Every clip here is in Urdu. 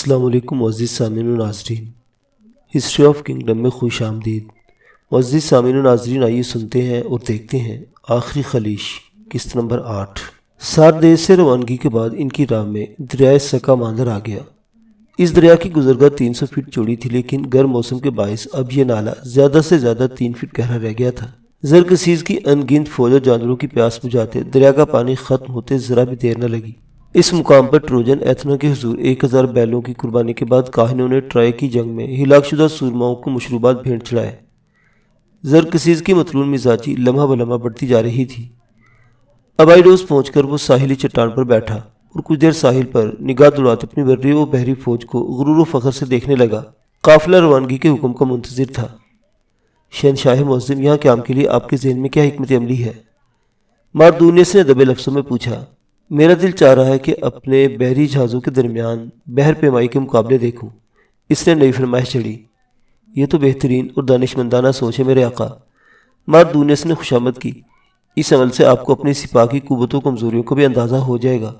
السلام علیکم معزز سامعین و ناظرین، ہسٹری آف کنگڈم میں خوش آمدید۔ معزز سامعین و ناظرین، آئیے سنتے ہیں اور دیکھتے ہیں آخری خلیش قسط نمبر 8۔ 7 دیر سے روانگی کے بعد ان کی راہ میں دریائے سکا ماندر آ گیا۔ اس دریا کی گزرگاہ 300 فٹ چوڑی تھی، لیکن گرم موسم کے باعث اب یہ نالا زیادہ سے زیادہ 3 فٹ گہرا رہ گیا تھا۔ زرکسیز کی ان گنت فوج اور جانوروں کی پیاس بجھاتے دریا کا پانی ختم ہوتے ذرا بھی دیر نہ لگی۔ اس مقام پر ٹروجن ایتھنا کے حضور 1000 بیلوں کی قربانی کے بعد کاہنوں نے ٹرائے کی جنگ میں ہلاک شدہ سورماؤں کو مشروبات بھیٹ چڑھائے۔ زرکسیز کی مطلون مزاجی لمحہ بلمحہ بڑھتی جا رہی تھی۔ ابائیڈوس پہنچ کر وہ ساحلی چٹان پر بیٹھا اور کچھ دیر ساحل پر نگاہ دوڑاتے اپنی بری و بحری فوج کو غرور و فخر سے دیکھنے لگا۔ قافلہ روانگی کے حکم کا منتظر تھا۔ شہنشاہ معظم، یہاں قیام کے لیے آپ کے ذہن میں کیا حکمت عملی ہے؟ ماردونیس نے دبے لفظوں میں پوچھا۔ میرا دل چاہ رہا ہے کہ اپنے بحری جہازوں کے درمیان بحر پیمائی کے مقابلے دیکھوں۔ اس نے نئی فرمائش چڑھی۔ یہ تو بہترین اور دانشمندانہ سوچ ہے میرے آقا، ماردونیس نے خوشامد کی۔ اس عمل سے آپ کو اپنی سپاہ کی قوت و کمزوریوں کا بھی اندازہ ہو جائے گا۔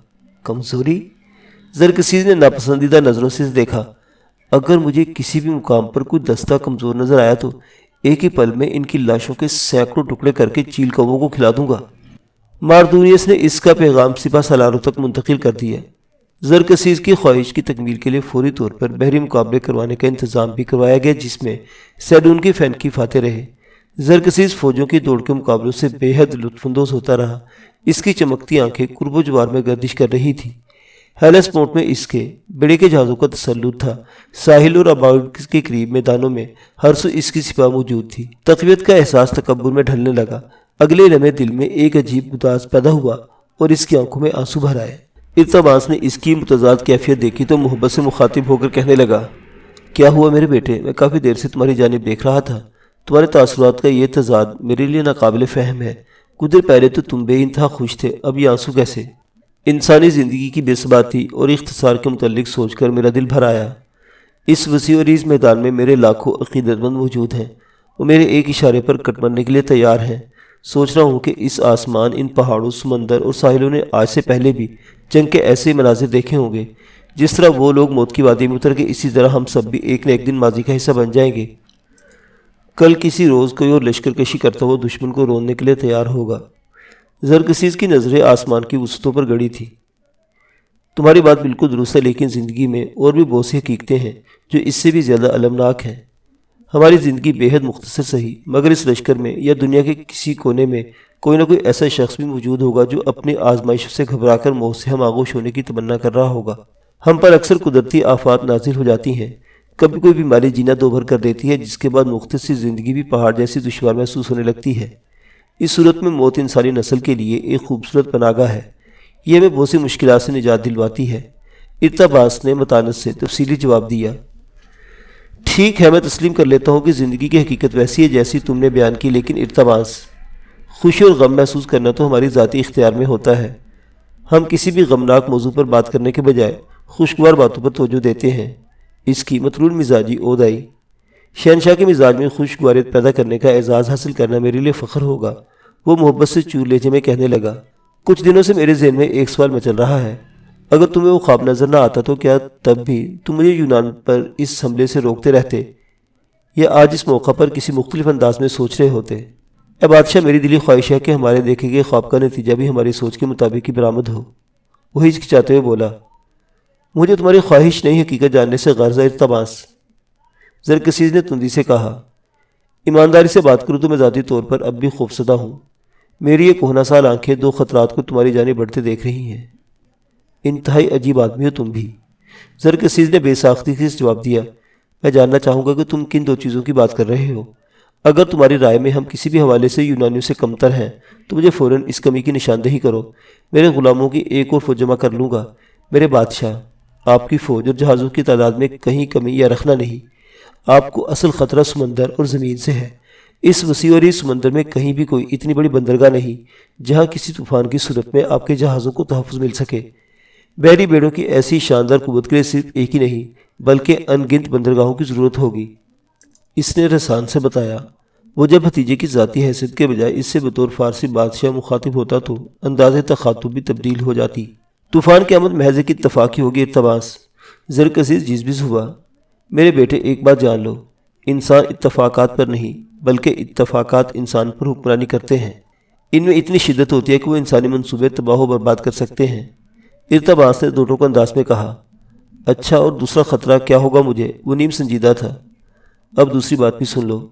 کمزوری؟ زرکسیز نے ناپسندیدہ نظروں سے دیکھا۔ اگر مجھے کسی بھی مقام پر کوئی دستہ کمزور نظر آیا تو ایک ہی پل میں ان کی لاشوں کے سینکڑوں ٹکڑے کر کے چیل کووں کو کھلا دوں گا۔ ماردونیس نے اس کا پیغام سپہ سالاروں تک منتقل کر دیا۔ زرکسیز کی خواہش کی تکمیل کے لیے فوری طور پر بحری مقابلے کروانے کا انتظام بھی کروایا گیا، جس میں سیڈون کے فینکی فاتح رہے۔ زرکسیز فوجوں کی دوڑ کے مقابلوں سے بے حد لطف اندوز ہوتا رہا۔ اس کی چمکتی آنکھیں قرب و جوار میں گردش کر رہی تھیں۔ ہیلس پورٹ میں اس کے بیڑے کے جہازوں کا تسلط تھا۔ ساحل اور ابائیڈوس کے قریب میدانوں میں ہر سو اس کی سپاہ موجود تھی۔ تقویت کا احساس تکبر میں ڈھلنے لگا۔ اگلے لمحے دل میں ایک عجیب مداس پیدا ہوا اور اس کی آنکھوں میں آنسو بھر آئے۔ ارتباس نے اس کی متضاد کیفیت دیکھی تو محبت سے مخاطب ہو کر کہنے لگا، کیا ہوا میرے بیٹے؟ میں کافی دیر سے تمہاری جانب دیکھ رہا تھا۔ تمہارے تاثرات کا یہ تضاد میرے لیے ناقابل فہم ہے۔ کچھ دیر پہلے تو تم بے انتہا خوش تھے، اب یہ آنسو کیسے؟ انسانی زندگی کی بے ثباتی اور اختصار کے متعلق سوچ کر میرا دل بھر آیا۔ اس وسیع و عریض میدان میں میرے لاکھوں عقیدت مند موجود ہیں، وہ میرے ایک اشارے پر کٹ مرنے کے لیے تیار ہیں۔ سوچ رہا ہوں کہ اس آسمان، ان پہاڑوں، سمندر اور ساحلوں نے آج سے پہلے بھی جنگ کے ایسے مناظر دیکھے ہوں گے۔ جس طرح وہ لوگ موت کی وادی میں اتر گئے، اسی طرح ہم سب بھی ایک نہ ایک دن ماضی کا حصہ بن جائیں گے۔ کل کسی روز کوئی اور لشکر کشی کرتا ہوا دشمن کو روننے کے لیے تیار ہوگا۔ زرکسیز کی نظریں آسمان کی وسعتوں پر گڑی تھی۔ تمہاری بات بالکل درست ہے، لیکن زندگی میں اور بھی بہت سی حقیقتیں ہیں جو اس سے بھی زیادہ المناک ہیں۔ ہماری زندگی بے حد مختصر سہی، مگر اس لشکر میں یا دنیا کے کسی کونے میں کوئی نہ کوئی ایسا شخص بھی موجود ہوگا جو اپنی آزمائش سے گھبرا کر موت سے ہم آغوش ہونے کی تمنا کر رہا ہوگا۔ ہم پر اکثر قدرتی آفات نازل ہو جاتی ہیں، کبھی کوئی بیماری جینا دوبھر کر دیتی ہے، جس کے بعد مختصر زندگی بھی پہاڑ جیسی دشوار محسوس ہونے لگتی ہے۔ اس صورت میں موت انسانی نسل کے لیے ایک خوبصورت پناہگاہ ہے، یہ ہمیں بہت سی مشکلات سے نجات دلواتی ہے۔ ارتباس نے متانت سے تفصیلی جواب دیا۔ ٹھیک ہے، میں تسلیم کر لیتا ہوں کہ زندگی کی حقیقت ویسی ہے جیسی تم نے بیان کی، لیکن ارتباس، خوشی اور غم محسوس کرنا تو ہماری ذاتی اختیار میں ہوتا ہے۔ ہم کسی بھی غمناک موضوع پر بات کرنے کے بجائے خوشگوار باتوں پر توجہ دیتے ہیں۔ اس کی مطلول مزاجی عود آئی۔ شہنشاہ کے مزاج میں خوشگواریت پیدا کرنے کا اعزاز حاصل کرنا میرے لیے فخر ہوگا۔ وہ محبت سے چور لہجے میں کہنے لگا، کچھ دنوں سے میرے ذہن میں ایک سوال مچل رہا ہے۔ اگر تمہیں وہ خواب نظر نہ آتا تو کیا تب بھی تم مجھے یونان پر اس حملے سے روکتے رہتے، یا آج اس موقع پر کسی مختلف انداز میں سوچ رہے ہوتے؟ اے بادشاہ، میری دلی خواہش ہے کہ ہمارے دیکھے گئے خواب کا نتیجہ بھی ہماری سوچ کے مطابق ہی برآمد ہو۔ وہ ہچکچاتے ہوئے بولا، مجھے تمہاری خواہش نہیں، حقیقت جاننے سے غرض ہے ارتباس۔ زرکسیز نے تندی سے کہا، ایمانداری سے بات کروں تو میں ذاتی طور پر اب بھی خوفزدہ ہوں۔ میری یہ کہنا سال آنکھیں دو خطرات کو تمہاری جانب بڑھتے دیکھ رہی ہیں۔ انتہائی عجیب آدمی ہو تم بھی، زرکسیز نے بے ساختی سے جواب دیا۔ میں جاننا چاہوں گا کہ تم کن 2 چیزوں کی بات کر رہے ہو۔ اگر تمہاری رائے میں ہم کسی بھی حوالے سے یونانیوں سے کمتر ہیں تو مجھے فوراً اس کمی کی نشاندہی کرو۔ میرے غلاموں کی ایک اور فوج جمع کر لوں گا۔ میرے بادشاہ، آپ کی فوج اور جہازوں کی تعداد میں کہیں کمی یا رکھنا نہیں۔ آپ کو اصل خطرہ سمندر اور زمین سے ہے۔ اس وسیع اور اس سمندر میں کہیں بھی کوئی اتنی بڑی بندرگاہ نہیں جہاں کسی طوفان کی صورت میں آپ کے جہازوں کو تحفظ مل سکے۔ بحری بیڑوں کی ایسی شاندار قوت کے لیے صرف ایک ہی نہیں بلکہ ان گنت بندرگاہوں کی ضرورت ہوگی۔ اس نے رسان سے بتایا۔ وہ جب بھتیجے کی ذاتی حیثیت کے بجائے اس سے بطور فارسی بادشاہ مخاطب ہوتا تو انداز تخاطب بھی تبدیل ہو جاتی۔ طوفان کی آمد محض ایک اتفاق ہی ہوگی ارتباس۔ زرکسیس جزبز ہوا۔ میرے بیٹے ایک بات جان لو، انسان اتفاقات پر نہیں بلکہ اتفاقات انسان پر حکمرانی کرتے ہیں۔ ان میں اتنی شدت ہوتی ہے کہ وہ انسانی منصوبے تباہ و برباد کر سکتے ہیں۔ ارتباس نے دو ٹوک انداز میں کہا۔ اچھا، اور دوسرا خطرہ کیا ہوگا مجھے؟ وہ نیم سنجیدہ تھا۔ اب دوسری بات بھی سن لو،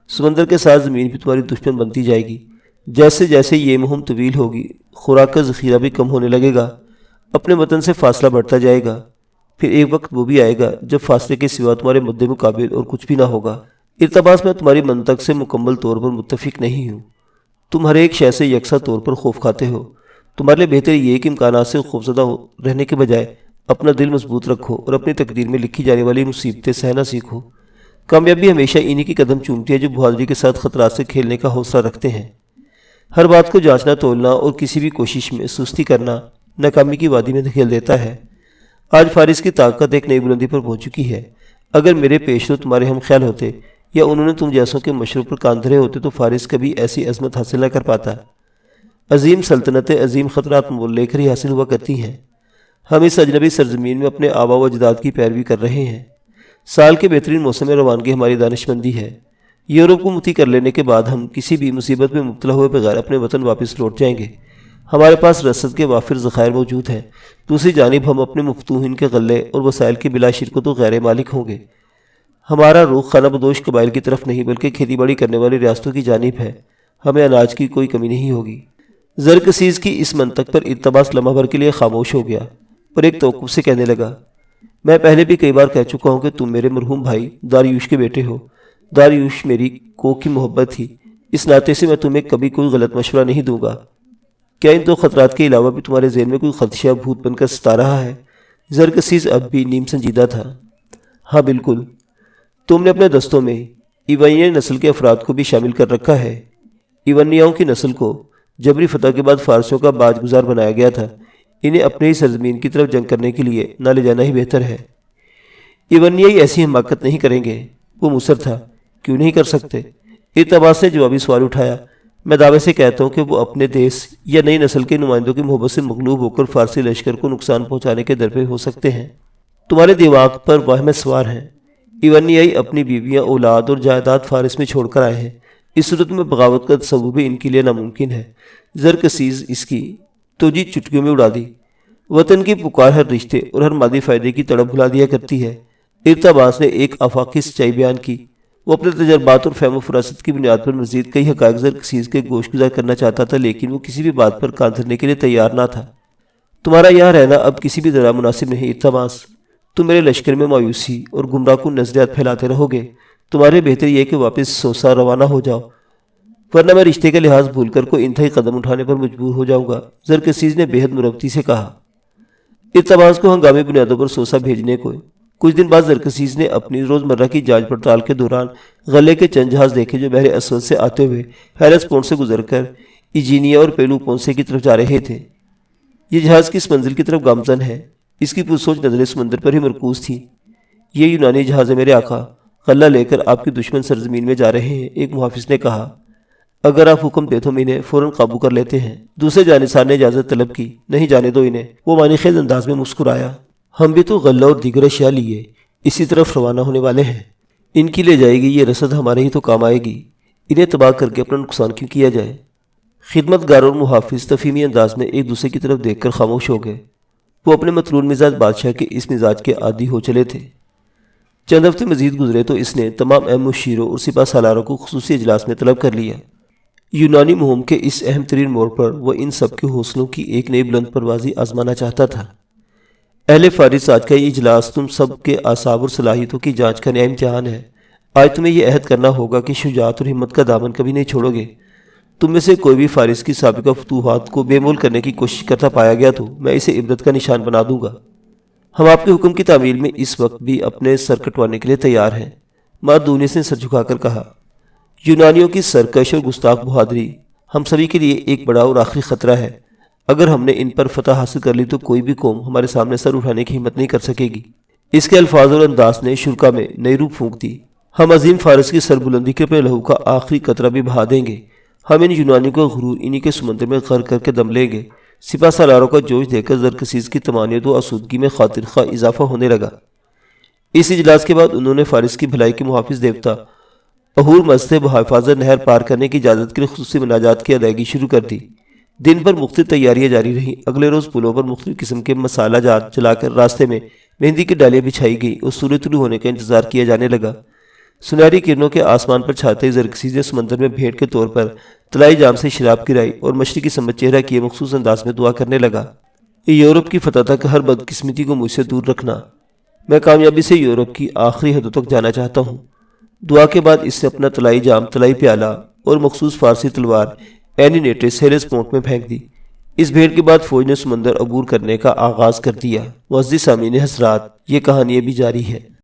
سمندر کے ساتھ زمین بھی تمہاری دشمن بنتی جائے گی۔ جیسے جیسے یہ مہم طویل ہوگی، خوراک کا ذخیرہ بھی کم ہونے لگے گا، اپنے وطن سے فاصلہ بڑھتا جائے گا۔ پھر ایک وقت وہ بھی آئے گا جب فاصلے کے سوا تمہارے مد مقابل اور کچھ بھی نہ ہوگا۔ ارتباس، میں تمہاری منطق سے مکمل طور پر متفق نہیں ہوں۔ تم ہر ایک شے سے یکساں طور پر خوف کھاتے ہو۔ تمہارے لیے بہتر یہ ہے کہ امکانات سے خوفزدہ رہنے کے بجائے اپنا دل مضبوط رکھو اور اپنی تقدیر میں لکھی جانے والی مصیبتیں سہنا سیکھو۔ کامیابی ہمیشہ انہی کی قدم چومتی ہے جو بہادری کے ساتھ خطرات سے کھیلنے کا حوصلہ رکھتے ہیں۔ ہر بات کو جانچنا تولنا اور کسی بھی کوشش میں سستی کرنا ناکامی کی وادی میں دھکیل دیتا ہے۔ آج فارس کی طاقت ایک نئی بلندی پر پہنچ چکی ہے۔ اگر میرے پیشرو تمہارے ہم خیال ہوتے یا انہوں نے تم جیسوں کے مشوروں پر کان دھرے ہوتے تو فارس کبھی ایسی عظمت حاصل نہ کر پاتا۔ عظیم سلطنتیں عظیم خطرات مول لے کر ہی حاصل ہوا کرتی ہیں۔ ہم اس اجنبی سرزمین میں اپنے آبا و اجداد کی پیروی کر رہے ہیں۔ سال کے بہترین موسم میں روانگی ہماری دانش مندی ہے۔ یورپ کو مطیع کر لینے کے بعد ہم کسی بھی مصیبت میں مبتلا ہوئے بغیر اپنے وطن واپس لوٹ جائیں گے۔ ہمارے پاس رسد کے وافر ذخائر موجود ہیں۔ دوسری جانب ہم اپنے مفتوحین کے غلے اور وسائل کے بلا شرکت و غیر مالک ہوں گے۔ ہمارا رخ خانہ بدوش قبائل کی طرف نہیں بلکہ کھیتی باڑی کرنے والی ریاستوں کی جانب ہے۔ ہمیں اناج کی کوئی کمی نہیں ہوگی۔ زرکسیس کی اس منطق پر ارتباس لمحہ بھر کے لیے خاموش ہو گیا اور ایک توقف سے کہنے لگا، میں پہلے بھی کئی بار کہہ چکا ہوں کہ تم میرے مرحوم بھائی داریوش کے بیٹے ہو۔ داریوش میری کوہ کی محبت تھی، اس ناطے سے میں تمہیں کبھی کوئی غلط مشورہ نہیں دوں گا۔ کیا ان دو خطرات کے علاوہ بھی تمہارے ذہن میں کوئی خدشہ بھوت بن کر ستا رہا ہے؟ زرکسیس اب بھی نیم سنجیدہ تھا۔ ہاں بالکل، تم نے اپنے دستوں میں ایونیائی نسل کے افراد کو بھی شامل کر رکھا ہے۔ ایونیاؤں کی نسل کو جبری فتح کے بعد فارسیوں کا باج گزار بنایا گیا تھا۔ انہیں اپنے ہی سرزمین کی طرف جنگ کرنے کے لیے نہ لے جانا ہی بہتر ہے۔ ایونیائی ایسی حماقت نہیں کریں گے۔ وہ مصر تھا، کیوں نہیں کر سکتے؟ ارتباس نے جوابی سوال اٹھایا۔ میں دعوے سے کہتا ہوں کہ وہ اپنے دیس یا نئی نسل کے نمائندوں کی محبت سے مغلوب ہو کر فارسی لشکر کو نقصان پہنچانے کے درپے ہو سکتے ہیں۔ تمہارے دماغ پر وہم سوار ہیں۔ ایونیائی اپنی بیویاں، اولاد اور جائیداد فارس میں چھوڑ کر آئے ہیں۔ اس صورت میں بغاوت کا تصور بھی ان کے لیے ناممکن ہے۔ زرکسیس اس کی توجہ چٹکیوں میں اڑا دی۔ وطن کی پکار ہر رشتے اور ہر مادی فائدے کی تڑپ بھلا دیا کرتی ہے۔ ارتباس نے ایک آفاقی سچائی بیان کی۔ وہ اپنے تجربات اور فہم و فراست کی بنیاد پر مزید کئی حقائق زرکسیس کے گوش گزار کرنا چاہتا تھا، لیکن وہ کسی بھی بات پر کان دھرنے کے لیے تیار نہ تھا۔ تمہارا یہاں رہنا اب کسی بھی طرح مناسب نہیں ارتباس۔ تم میرے لشکر میں مایوسی اور گمراہ کن نظریات پھیلاتے رہو گے۔ تمہارے بہتر یہ کہ واپس سوسا روانہ ہو جاؤ، ورنہ میں رشتے کا لحاظ بھول کر کوئی انتہائی قدم اٹھانے پر مجبور ہو جاؤں گا، زرکسیس نے بے حد مروتی سے کہا۔ ارتباس کو ہنگامی بنیادوں پر سوسا بھیجنے کو کچھ دن بعد زرکسیس نے اپنی روزمرہ کی جانچ پڑتال کے دوران غلے کے چند جہاز دیکھے جو بحر اسود سے آتے ہوئے ہیلس پونٹ سے گزر کر ایجینیا اور پیلو پونسے کی طرف جا رہے تھے۔ یہ جہاز کس منزل کی طرف گامزن ہے؟ اس کی پرسوچ نظریں سمندر پر ہی مرکوز تھی۔ یہ یونانی جہاز ہے میرے آقا، غلہ لے کر آپ کی دشمن سرزمین میں جا رہے ہیں، ایک محافظ نے کہا۔ اگر آپ حکم دے تو ہم انہیں فوراً قابو کر لیتے ہیں۔ دوسرے جانصار نے اجازت طلب کی۔ نہیں جانے دو انہیں، وہ معنی خیز انداز میں مسکرایا۔ ہم بھی تو غلہ اور دیگر اشیاء لیے اسی طرف روانہ ہونے والے ہیں۔ ان کی لے جائے گی یہ رسد ہمارے ہی تو کام آئے گی، انہیں تباہ کر کے اپنا نقصان کیوں کیا جائے؟ خدمت گار اور محافظ تفہیمی انداز میں ایک دوسرے کی طرف دیکھ کر خاموش ہو گئے۔ وہ اپنے مطلول مزاج بادشاہ کے اس مزاج کے عادی ہو چلے تھے۔ چند ہفتے مزید گزرے تو اس نے تمام اہم مشیروں اور سپہ سالاروں کو خصوصی اجلاس میں طلب کر لیا۔ یونانی مہم کے اس اہم ترین موڑ پر وہ ان سب کے حوصلوں کی ایک نئی بلند پروازی آزمانا چاہتا تھا۔ اہل فارس، آج کا یہ اجلاس تم سب کے اعصاب اور صلاحیتوں کی جانچ کا نیا امتحان ہے۔ آج تمہیں یہ عہد کرنا ہوگا کہ شجاعت اور ہمت کا دامن کبھی نہیں چھوڑو گے۔ تم میں سے کوئی بھی فارس کی سابقہ فتوحات کو بے مول کرنے کی کوشش کرتا پایا گیا تو میں اسے عبرت کا نشان بنا دوں گا۔ ہم آپ کے حکم کی تعمیل میں اس وقت بھی اپنے سر کٹوانے کے لیے تیار ہیں۔ مادونیس نے سر جھکا کر کہا۔ یونانیوں کی سرکش اور گستاخ بہادری ہم سبھی کے لیے ایک بڑا اور آخری خطرہ ہے۔ اگر ہم نے ان پر فتح حاصل کر لی تو کوئی بھی قوم ہمارے سامنے سر اٹھانے کی ہمت نہیں کر سکے گی۔ اس کے الفاظ اور انداز نے شرکا میں نئی روح پھونک دی۔ ہم عظیم فارس کی سربلندی کے اپنے لہو کا آخری قطرہ بھی بہا دیں گے۔ ہم ان یونانیوں کا غرور انہی کے سمندر میں غرق کر کے دم لیں گے۔ سپہ سالاروں کا جوش دیکھ کر زرکسیس کی طمانینت و آسودگی میں خاطر خواہ اضافہ ہونے لگا۔ اس اجلاس کے بعد انہوں نے فارس کی بھلائی کے محافظ دیوتا اہور مزد بحفاظت نہر پار کرنے کی اجازت کے لیے خصوصی مناجات کی ادائیگی شروع کر دی۔ دن بھر مختلف تیاریاں جاری رہیں۔ اگلے روز پلوں پر مختلف قسم کے مسالہ جات جلا کر راستے میں مہندی کی ڈالیاں بچھائی گئی اور سورج طلوع ہونے کا انتظار کیا جانے لگا۔ سنہری کرنوں کے آسمان پر چھاتے زرکسیس نے سمندر میں بھیٹ کے طور پر طلائی جام سے شراب گرائی اور مشرقی سمت چہرہ کیے مخصوص انداز میں دعا کرنے لگا، یورپ کی فتح تک ہر بدقسمتی کو مجھ سے دور رکھنا، میں کامیابی سے یورپ کی آخری حدوں تک جانا چاہتا ہوں۔ دعا کے بعد اس نے اپنا طلائی جام، طلائی پیالہ اور مخصوص فارسی تلوار اینینیٹس ہیلس پونٹ میں پھینک دی۔ اس بھیڑ کے بعد فوج نے سمندر عبور کرنے کا آغاز کر دیا۔ معزز سامعین حضرات، یہ کہانی ابھی جاری ہے۔